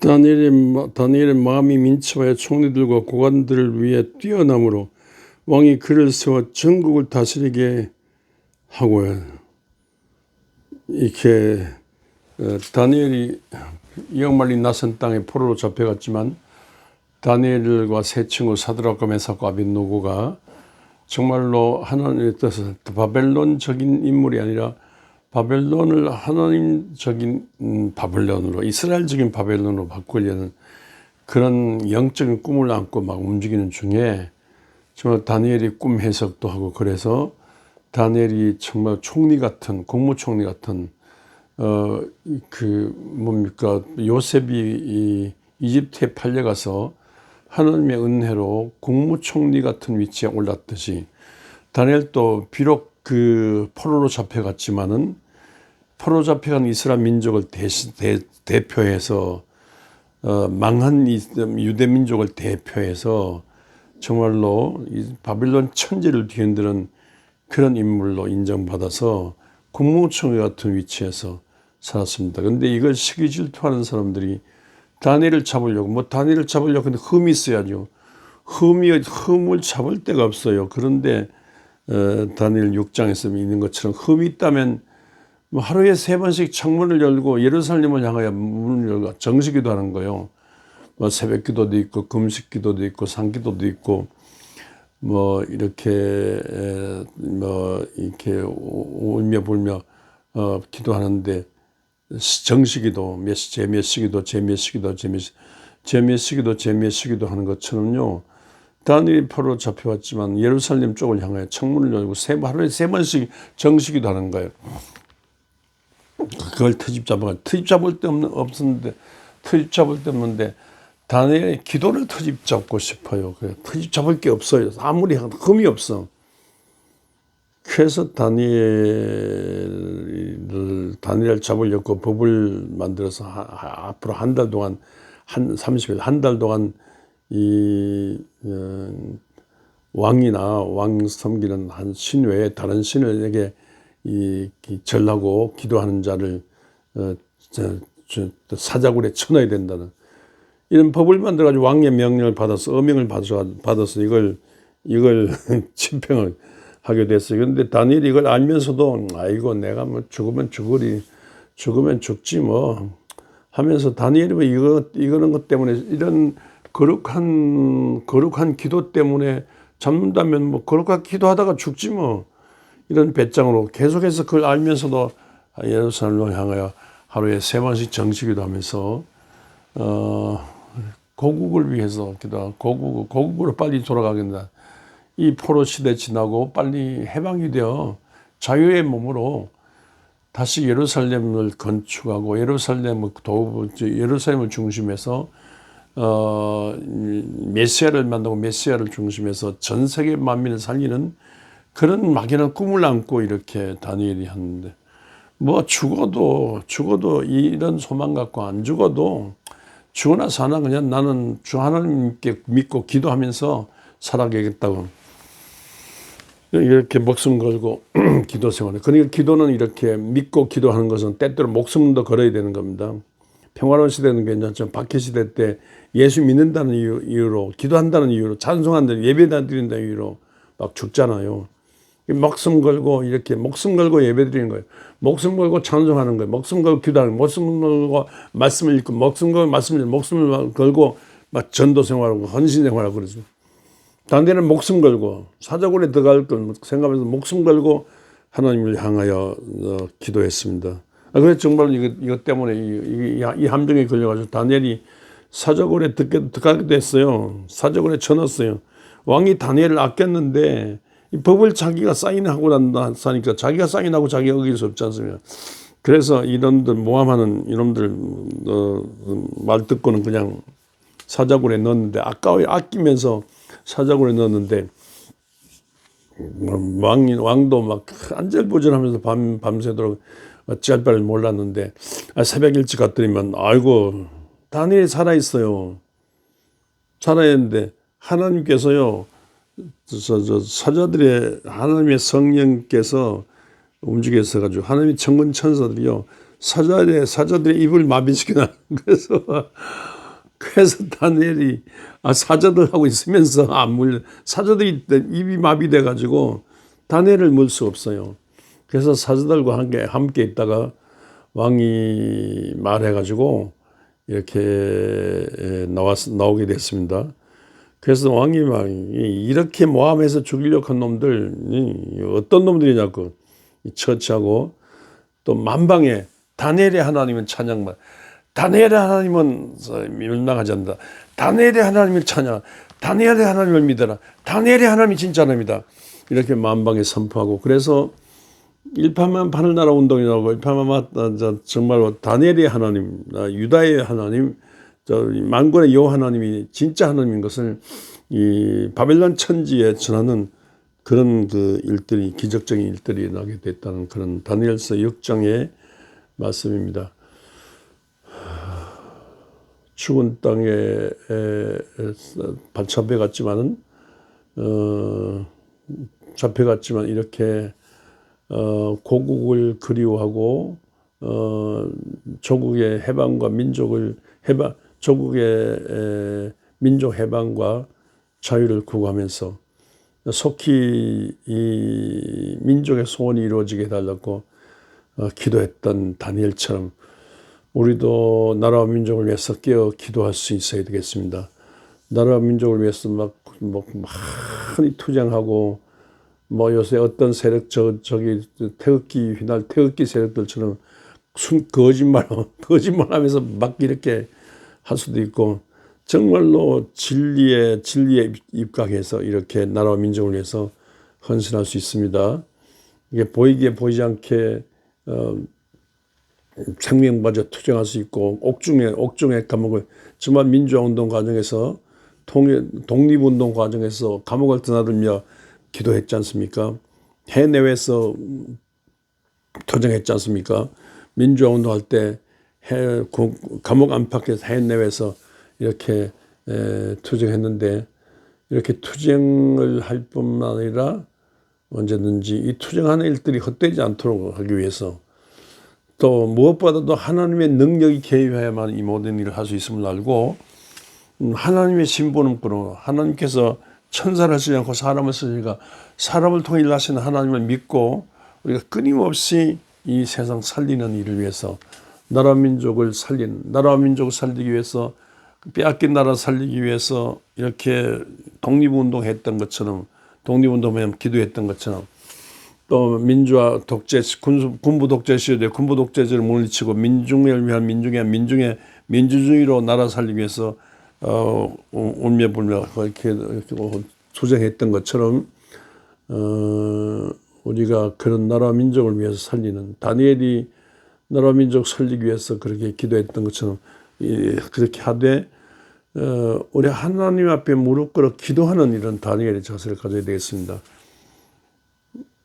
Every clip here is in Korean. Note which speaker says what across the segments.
Speaker 1: 다니엘의 마음이 민첩하여 총리들과 고관들을 위해 뛰어남으로 왕이 그를 세워 전국을 다스리게 하고요. 이렇게 다니엘이 이역말리 낯선 땅에 포로로 잡혀갔지만 다니엘과 세 친구 사드락과 메삭과 아벳노고가 정말로 하나님의 뜻을 바벨론적인 인물이 아니라 바벨론을 하나님적인 바벨론으로, 이스라엘적인 바벨론으로 바꾸려는 그런 영적인 꿈을 안고 막 움직이는 중에 정말 다니엘이 꿈 해석도 하고, 그래서 다니엘이 정말 총리 같은, 국무총리 같은 요셉이 이집트에 팔려가서 하나님의 은혜로 국무총리 같은 위치에 올랐듯이 다니엘도 비록 그 포로로 잡혀갔지만은 포로로 잡혀간 이스라엘 민족을 대표해서 망한 유대 민족을 대표해서 정말로 이 바빌론 천지를 뒤흔드는 그런 인물로 인정받아서 국무총리 같은 위치에서 살았습니다. 그런데 이걸 시기 질투하는 사람들이 다니엘을 잡으려고, 다니엘을 잡으려고 근데 흠이 있어야죠. 흠을 잡을 데가 없어요. 그런데 다니엘 6장에서 있는 것처럼 흠이 있다면 하루에 3번씩 창문을 열고 예루살렘을 향하여 문을 열고 정식기도 하는 거예요. 새벽 기도도 있고 금식 기도도 있고 산기도도 있고 이렇게 울며 불며 기도하는데, 정식기도, 제몇시기도 하는 것처럼요. 다니엘이 포로로 잡혀왔지만 예루살렘 쪽을 향하여 창문을 열고 하루에 3번씩 정식기도 하는 거예요. 그걸 트집 잡을 데 없는데 다니엘의 기도를 트집 잡고 싶어요. 트집 잡을 게 없어요. 아무리 흠이 없어. 그래서 다니엘을 잡으려고 법을 만들어서 앞으로 한 달 동안, 30일, 한 달 동안 왕이나 왕 섬기는 한 신 외에 다른 신에게 절하고 기도하는 자를 사자굴에 쳐넣어야 된다는 이런 법을 만들어가지고 왕의 명령을 받아서, 어명을 받아서 이걸 집행을 하게 됐어요. 그런데 다니엘이 이걸 알면서도 아이고 내가 죽으면 죽지 하면서 다니엘이 이거는 것 때문에, 이런 거룩한 기도 때문에 잡는다면 거룩하게 기도하다가 죽지 이런 배짱으로 계속해서 그걸 알면서도 예루살렘을 향하여 하루에 3번씩 정식기도 하면서 고국을 위해서 기도하고, 고국으로 빨리 돌아가겠다. 이 포로 시대 지나고 빨리 해방이 되어 자유의 몸으로 다시 예루살렘을 건축하고 예루살렘을 중심해서 메시아를 만나고 메시아를 중심해서 전 세계 만민을 살리는 그런 막연한 꿈을 안고 이렇게 다니엘이 하는데, 죽어도 이런 소망 갖고 안 죽어도 죽으나 사나 그냥 나는 주 하나님께 믿고 기도하면서 살아가겠다고 이렇게 목숨 걸고 기도 생활을. 그러니까 기도는 이렇게 믿고 기도하는 것은 때때로 목숨도 걸어야 되는 겁니다. 평화로운 시대는 괜찮지만 박해 시대 때 예수 믿는다는 이유로, 기도한다는 이유로, 찬송한다는, 예배 드린다는 이유로 막 죽잖아요. 목숨 걸고 예배 드리는 거예요. 목숨 걸고 찬송하는 거예요. 목숨 걸고 기도하는 거예요. 목숨 걸고 말씀을 읽고, 목숨을 걸고 막 전도 생활하고 헌신 생활하고 그러죠. 다니엘은 목숨 걸고 사자굴에 들어갈 걸 생각하면서 목숨 걸고 하나님을 향하여 기도했습니다. 그래서 정말 이것 때문에 이 함정에 걸려가지고 다니엘이 사자굴에 들어가기도 했어요. 사자굴에 쳐넣었어요. 왕이 다니엘을 아꼈는데 이 법을 자기가 사인하고 나니까 자기가 사인하고 자기가 어길 수 없지 않습니까? 그래서 이놈들 모함하는 이놈들 말 듣고는 그냥 사자굴에 넣었는데, 아끼면서 사자굴에 넣었는데 왕도 막 안절부절하면서 밤새도록 어찌할 바를 몰랐는데 새벽 일찍 갔더니만 아이고 다니엘이 살아있어요. 살아있는데 하나님께서요, 사자들의 하나님의 성령께서 움직여서 가지고 하나님의 천군 천사들이요 사자들의 입을 마비시켜놔. 그래서 그래서 다니엘이 사자들하고 있으면서 안 물려. 사자들이 입이 마비돼 가지고 다니엘을 물 수 없어요. 그래서 사자들과 함께 있다가 왕이 말해 가지고 이렇게 나오게 됐습니다. 그래서 왕이 막 이렇게 모함해서 죽이려고 한 놈들 어떤 놈들이냐고 처치하고 또 만방에 다니엘의 하나님은 찬양만, 다니엘의 하나님은 멸망하지 않는다. 다니엘의 하나님을 찬양, 다니엘의 하나님을 믿어라. 다니엘의 하나님이 진짜 하나님이다. 이렇게 만방에 선포하고, 그래서 일파만 하늘나라 운동이 나오고 일파만 정말로 다니엘의 하나님, 유다의 하나님, 만군의 여호와 하나님이 진짜 하나님인 것을 이 바벨론 천지에 전하는 그런 그 일들이, 기적적인 일들이 나게 됐다는 그런 다니엘서 6장의 말씀입니다. 죽은 땅에 잡혀갔지만은 잡혀갔지만 이렇게 고국을 그리워하고 조국의 해방과 조국의 민족 해방과 자유를 구하면서 속히 이 민족의 소원이 이루어지게 해달라고 기도했던 다니엘처럼 우리도 나라와 민족을 위해서 깨어 기도할 수 있어야 되겠습니다. 나라와 민족을 위해서 많이 투쟁하고 요새 어떤 세력 저기 태극기 세력들처럼 거짓말하면서 막 이렇게 할 수도 있고, 정말로 진리에 입각해서 이렇게 나라와 민족을 위해서 헌신할 수 있습니다. 이게 보이게 보이지 않게 생명마저 투쟁할 수 있고, 옥중의 감옥을, 정말 민주화운동 과정에서 독립운동 과정에서 감옥을 드나들며 기도했지 않습니까? 해내외에서 투쟁했지 않습니까? 민주화운동할 때 감옥 안팎에서 해내외에서 이렇게 투쟁했는데, 이렇게 투쟁을 할 뿐만 아니라 언제든지 이 투쟁하는 일들이 헛되지 않도록 하기 위해서, 또 무엇보다도 하나님의 능력이 개입해야만 이 모든 일을 할 수 있음을 알고, 하나님의 신부름꾼으로 하나님께서 천사를 쓰지 않고 사람을 쓰시니까 사람을 통해 일하시는 하나님을 믿고 우리가 끊임없이 이 세상 살리는 일을 위해서, 나라 민족을 살리기 위해서, 빼앗긴 나라 살리기 위해서 이렇게 독립운동했던 것처럼, 독립운동하면 기도했던 것처럼, 또 민주화 독재, 군부 독재 시대에 군부 독재제를 물리치고 민중을 위한 민중의 민주주의로 나라 살리기 위해서 울며불며 이렇게 투쟁했던 것처럼 우리가 그런 나라 민족을 위해서 살리는, 다니엘이 나라 민족 살리기 위해서 그렇게 기도했던 것처럼 그렇게 하되 우리 하나님 앞에 무릎 꿇어 기도하는 이런 다니엘의 자세를 가져야 되겠습니다.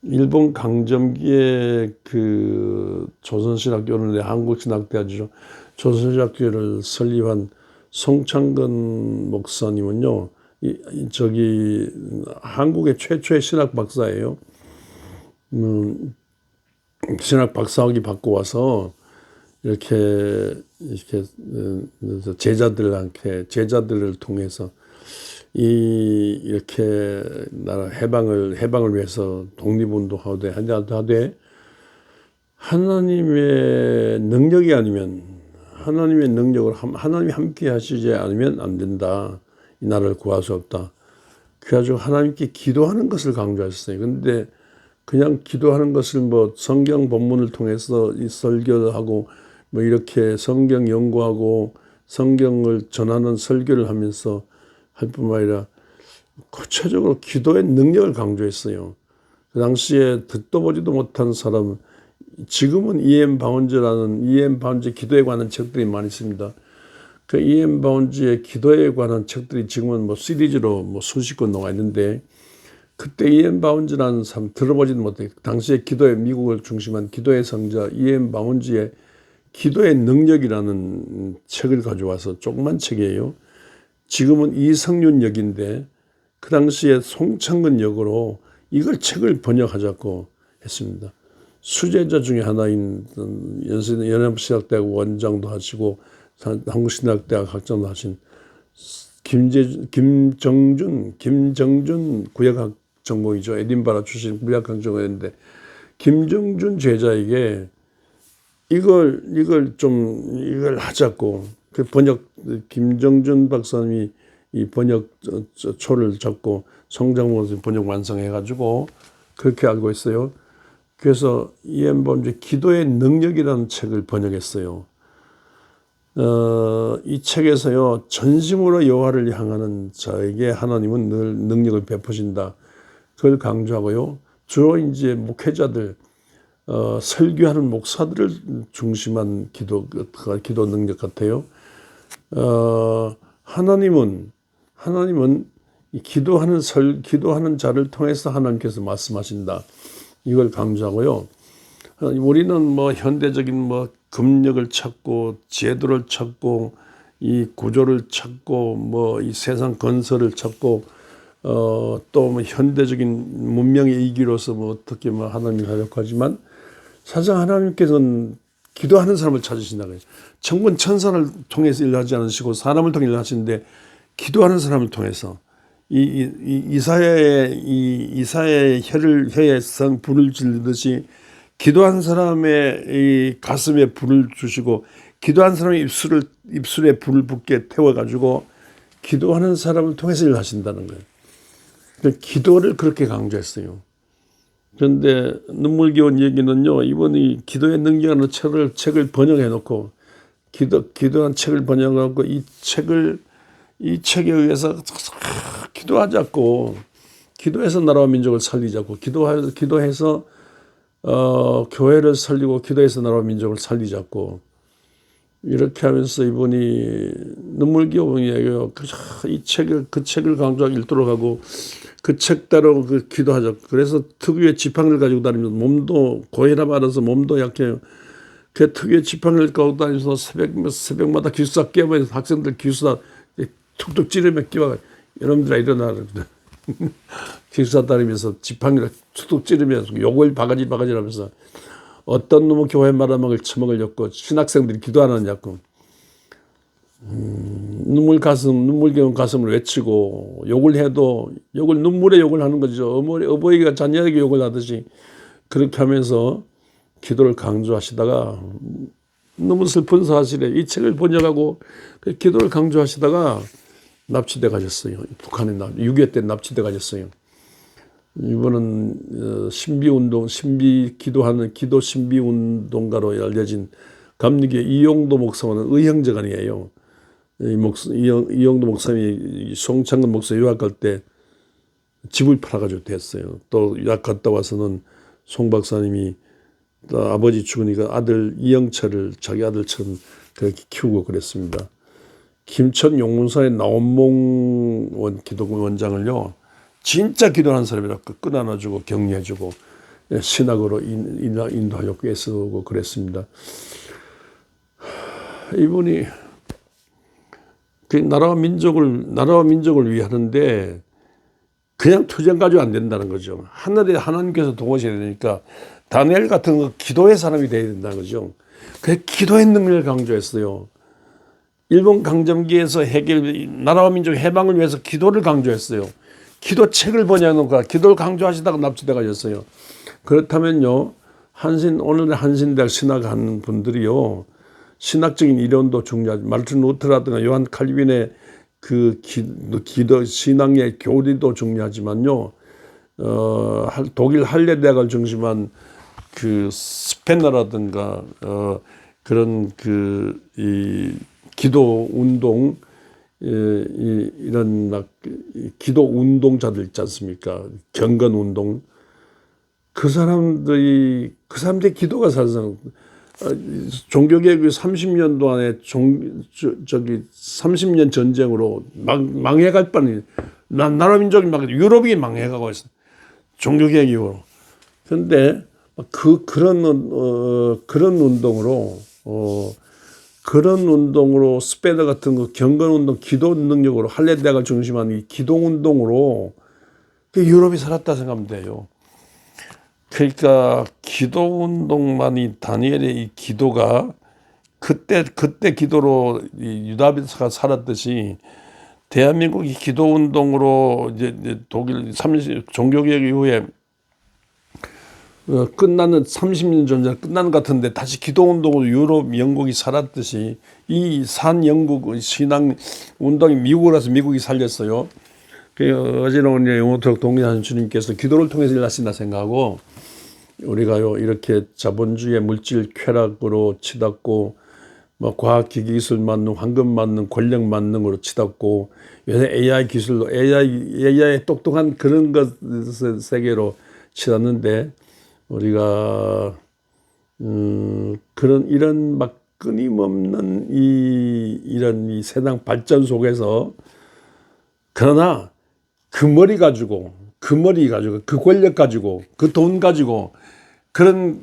Speaker 1: 일본 강점기에 그 조선신학교는 한국신학대학이죠. 조선신학교를 설립한 송창근 목사님은요, 한국의 최초의 신학 박사예요. 신학 박사학위 받고 와서 이렇게 제자들을 통해서 이렇게 나라 해방을 위해서 독립운동하되 하나님의 능력이 아니면, 하나님의 능력을 하나님이 함께 하시지 않으면 안 된다. 이 나라를 구할 수 없다. 그래가지고 하나님께 기도하는 것을 강조했어요. 근데 그냥 기도하는 것을 성경 본문을 통해서 이 설교하고 이렇게 성경 연구하고 성경을 전하는 설교를 하면서 할 뿐만 아니라 구체적으로 기도의 능력을 강조했어요. 그 당시에 듣도 보지도 못한 사람, 지금은 E.M. 바운즈 기도에 관한 책들이 많이 있습니다. 그 E.M. 바운즈의 기도에 관한 책들이 지금은 시리즈로 수십 권 나와 있는데, 그때 E.M. 바운즈라는 사람 들어보지도 못해. 당시에 미국을 중심한 기도의 성자 E.M. 바운즈의 기도의 능력이라는 책을 가져와서, 조그만 책이에요. 지금은 이성윤 역인데 그 당시에 송창근 역으로 이걸 책을 번역하자고 했습니다. 수제자 중에 하나인 연합신학대학 원장도 하시고 한국신학대학 학장도 하신 김정준 구역학 전공이죠. 에딘버러 출신 구역학 전공인데 김정준 제자에게 이걸 하자고 그 번역 김정준 박사님이 이 번역 초를 잡고 성장모습 번역 완성해가지고 그렇게 알고 있어요. 그래서 이엠범 기도의 능력이라는 책을 번역했어요. 이 책에서요 전심으로 여호와를 향하는 자에게 하나님은 늘 능력을 베푸신다. 그걸 강조하고요. 주로 이제 목회자들, 설교하는 목사들을 중심한 기도 능력 같아요. 하나님은 이 기도하는 자를 통해서 하나님께서 말씀하신다. 이걸 강조하고요. 우리는 뭐 현대적인 뭐 금력을 찾고 제도를 찾고 이 구조를 찾고 뭐 이 세상 건설을 찾고 또 뭐 현대적인 문명의 이기로서 뭐 어떻게 뭐 하나님을 하려고 하지만 사실 하나님께서는 기도하는 사람을 찾으신다고 해요. 천군 천사를 통해서 일하지 않으시고 사람을 통해 일하시는데 기도하는 사람을 통해서 이사야의 혀에 불을 지르듯이 기도한 사람의 이 가슴에 불을 주시고 기도한 사람의 입술에 불을 붙게 태워가지고 기도하는 사람을 통해서 일하신다는 거예요. 그러니까 기도를 그렇게 강조했어요. 그런데 눈물겨운 얘기는요. 이번이 기도의 능력이라는 책을 번역해 놓고 기도한 책을 번역하고 이 책에 의해서 기도하자고 기도해서 나라와 민족을 살리자고 기도해서 교회를 살리고 기도해서 나라와 민족을 살리자고 이렇게 하면서 이분이 눈물겨운 얘기예요. 그 책을 강조하기 읽도록 하고 그 책대로 기도하자. 그래서 특유의 지팡이를 가지고 다니면서 몸도 고혈압 알아서 몸도 약해요. 그 특유의 지팡이를 가지고 다니면서 새벽마다 기숙사 깨면서 학생들 기숙사 툭툭 찌르며 끼워가. 여러분들아 일어나라. 기숙사 다니면서 지팡이를 툭툭 찌르면서 욕을 바가지 하면서 어떤 놈은 교회 말아먹을 처먹으려고 신학생들이 기도 안 하냐고. 눈물겨운 가슴을 외치고 욕을 해도 눈물에 욕을 하는 거죠. 어버이가 자녀에게 욕을 하듯이 그렇게 하면서 기도를 강조하시다가 너무 슬픈 사실에 이 책을 번역하고 기도를 강조하시다가 납치돼 가셨어요. 북한에 6.25 때 납치돼 가셨어요. 이번은 기도 신비 운동가로 알려진 감리교의 이용도 목사와는 의형제간이에요. 이용도 목사님이 송창근 목사 유학갈 때 집을 팔아가지고 됐어요. 또 유학 갔다 와서는 송 박사님이 또 아버지 죽으니까 아들 이영철을 자기 아들처럼 그렇게 키우고 그랬습니다. 김천 용문사의 나온몽 기도원장을요. 진짜 기도하는 사람이라고 끌어안아주고 격려해주고 신학으로 인도하려고 애쓰고 그랬습니다. 이분이 그 나라와 민족을 위해 하는데 그냥 투쟁 가지고 안 된다는 거죠. 하나님께서 도우셔야 되니까 다니엘 같은 거 기도의 사람이 돼야 된다는 거죠. 그 기도의 능력을 강조했어요. 일본 강점기에서 나라와 민족 해방을 위해서 기도를 강조했어요. 기도책을 번역해놓고 기도를 강조하시다가 납치돼 가셨어요. 그렇다면요, 오늘의 한신대학 신학하는 분들이요, 신학적인 이론도 중요하지. 마르틴 루터라든가 요한 칼빈의 그 기도 신앙의 교리도 중요하지만요, 독일 할레대학을 중심한 그 스페너라든가 그런 이 기도 운동 이런 기도 운동자들 있지 않습니까? 경건 운동 그 사람들이 기도가 사실상 종교개혁이 30년 동안에 30년 전쟁으로 망해갈 뻔히 나라 민족이 유럽이 망해가고 있어. 종교개혁 이후로. 그런데 그런 운동으로 스페너 같은 거 경건 운동, 기도 능력으로 할레대학을 중심한 이 기도 운동으로 유럽이 살았다 생각하면 돼요. 그러니까 기도 운동만이 다니엘의 이 기도가 그때 기도로 이 유다비스가 살았듯이 대한민국이 기도 운동으로 이제 독일 종교개혁 이후에 끝나는 30년 전에 끝난 것 같은데 다시 기도 운동으로 유럽, 영국이 살았듯이 이 산 영국 신앙 운동이 미국을 와서 미국이 살렸어요. 어제는 오늘 영어토록 동의하신 주님께서 기도를 통해서 일하신다 생각하고 우리가요 이렇게 자본주의 물질 쾌락으로 치닫고 뭐 과학기기 기술 만능, 황금 만능, 권력 만능으로 치닫고 요새 AI 기술로 AI의 똑똑한 그런 것 세계로 치닫는데 우리가 이런 막 끊임없는 이런 이 세상 발전 속에서 그러나 그 권력 가지고 그 돈 가지고 그런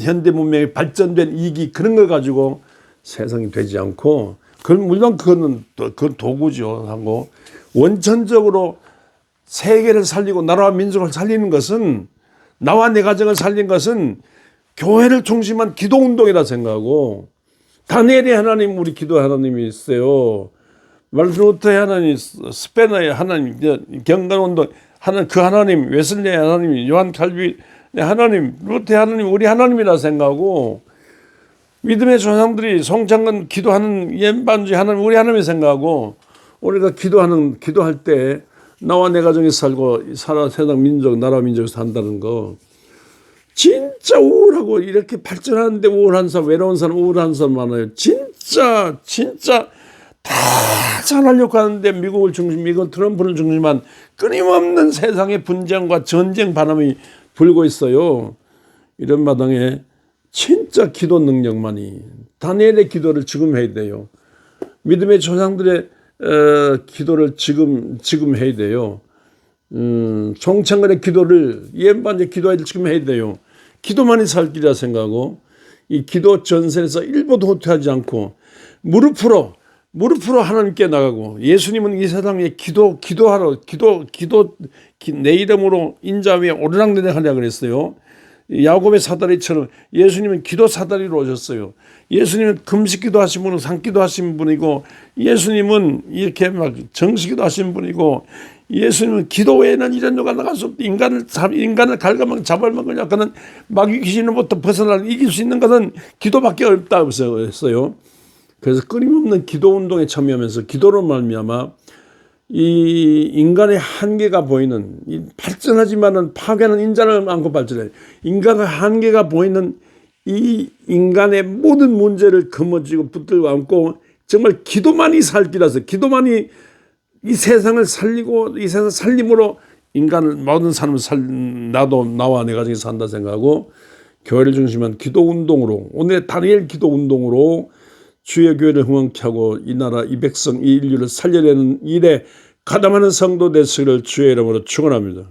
Speaker 1: 현대 문명의 발전된 이익이 그런 걸 가지고 세상이 되지 않고 물론 그건 도구죠 하고 원천적으로 세계를 살리고 나라와 민족을 살리는 것은 나와 내 가정을 살린 것은 교회를 중심한 기도 운동이라 생각하고 다니엘의 하나님 우리 기도 하나님이 있어요. 말tin 루터의 하나님, 스페너의 하나님, 경건운동 하나님, 그 하나님, 웨슬리의 하나님, 요한 칼빈의 하나님, 루터의 하나님 우리 하나님이라 생각하고 믿음의 조상들이 송창건 기도하는 연반주의 하나님 우리 하나님이 생각하고 우리가 기도할 때 나와 내 가정이 살고 세상 민족 나라 민족이 산다는 거 진짜 우울하고 이렇게 발전하는데 우울한 사람 외로운 사람 우울한 사람 많아요. 진짜 다 잘하려고 하는데 미국 트럼프를 중심한 끊임없는 세상의 분쟁과 전쟁 바람이 불고 있어요. 이런 마당에 진짜 기도 능력만이 다니엘의 기도를 지금 해야 돼요. 믿음의 조상들의 기도를 지금 해야 돼요. 송창건의 기도를 예언반의 기도를 지금 해야 돼요. 기도만이 살 길이라 생각하고 이 기도 전선에서 일보도 후퇴하지 않고 무릎으로 하나님께 나가고 예수님은 이 세상에 기도하러 내 이름으로 인자 위에 오르락내리락 하려 그랬어요. 야곱의 사다리처럼 예수님은 기도 사다리로 오셨어요. 예수님은 금식기도 하신 분은 산기도 하신 분이고 예수님은 이렇게 막 정식기도 하신 분이고 예수님은 기도 외에는 이런 요가 나갈 수 없다. 인간을 갉아먹 잡아먹으려 그는 마귀 귀신으로부터 벗어날 이길 수 있는 것은 기도밖에 없다고 했어요. 그래서 끊임없는 기도 운동에 참여하면서 기도로 말미암아 이 인간의 한계가 보이는 발전하지만은 파괴는 인자를 안고 발전해. 인간의 한계가 보이는 이 인간의 모든 문제를 거머쥐고 붙들고 안고 정말 기도만이 살 길이라서 기도만이 이 세상을 살리고 이 세상 살림으로 인간을 모든 사람을 나와 내 가정이 산다 생각하고 교회를 중심한 기도 운동으로 오늘의 다니엘 기도 운동으로 주의 교회를 흥왕케 하고 이 나라 이 백성 이 인류를 살려내는 일에 가담하는 성도 되시기를 주의 이름으로 축원합니다.